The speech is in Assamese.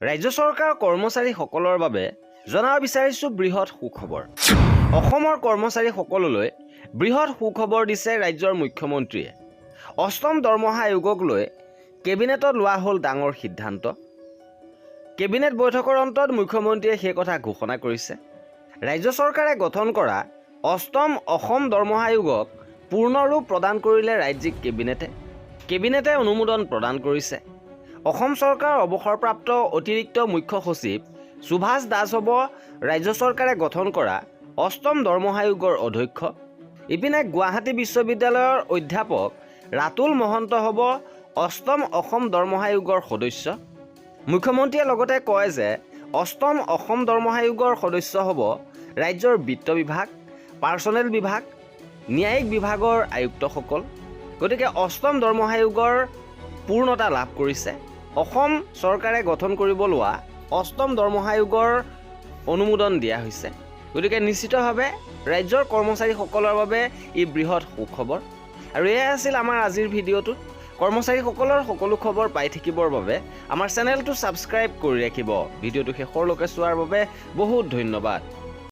ৰাজ্য চৰকাৰৰ কৰ্মচাৰীসকলৰ বাবে জনাব বিচাৰিছোঁ বৃহৎ সুখবৰ। অসমৰ কৰ্মচাৰীসকললৈ বৃহৎ সুখবৰ দিছে ৰাজ্যৰ মুখ্যমন্ত্ৰীয়ে। অষ্টম দৰমহা আয়োগক লৈ কেবিনেটত লোৱা হ'ল ডাঙৰ সিদ্ধান্ত। কেবিনেট বৈঠকৰ অন্তত মুখ্যমন্ত্ৰীয়ে সেই কথা ঘোষণা কৰিছে। ৰাজ্য চৰকাৰে গঠন কৰা অষ্টম অসম দৰমহা আয়োগক পূৰ্ণৰূপ প্ৰদান কৰিলে ৰাজ্যিক কেবিনেটে অনুমোদন প্ৰদান কৰিছে। অসম চৰকাৰৰ অৱসৰপ্ৰাপ্ত অতিৰিক্ত মুখ্য সচিব সুভাষ দাস হ'ব ৰাজ্য চৰকাৰে গঠন কৰা অষ্টম দৰমহা আয়োগৰ অধ্যক্ষ। ইপিনে গুৱাহাটী বিশ্ববিদ্যালয়ৰ অধ্যাপক ৰাতুল মহন্ত হ'ব অষ্টম অসম দৰমহা আয়োগৰ সদস্য। মুখ্যমন্ত্ৰীয়ে লগতে কয় যে অষ্টম অসম দৰমহা আয়োগৰ সদস্য হ'ব ৰাজ্যৰ বিত্ত বিভাগ, পাৰ্চনেল বিভাগ, ন্যায়িক বিভাগৰ আয়ুক্তসকল। গতিকে অষ্টম দৰমহা আয়োগৰ পূৰ্ণতা লাভ কৰিছে। অসম চৰকাৰে গঠন কৰিব লোৱা অষ্টম দৰমহা আয়োগৰ অনুমোদন দিয়া হৈছে। গতিকে নিশ্চিতভাৱে ৰাজ্যৰ কৰ্মচাৰীসকলৰ বাবে ই বৃহৎ সুখবৰ। আৰু এয়াই আছিল আমাৰ আজিৰ ভিডিঅ'টোত। কৰ্মচাৰীসকলৰ সকলো খবৰ পাই থাকিবৰ বাবে আমাৰ চেনেলটো ছাবস্ক্ৰাইব কৰি ৰাখিব। ভিডিঅ'টো শেষৰলৈকে চোৱাৰ বাবে বহুত ধন্যবাদ।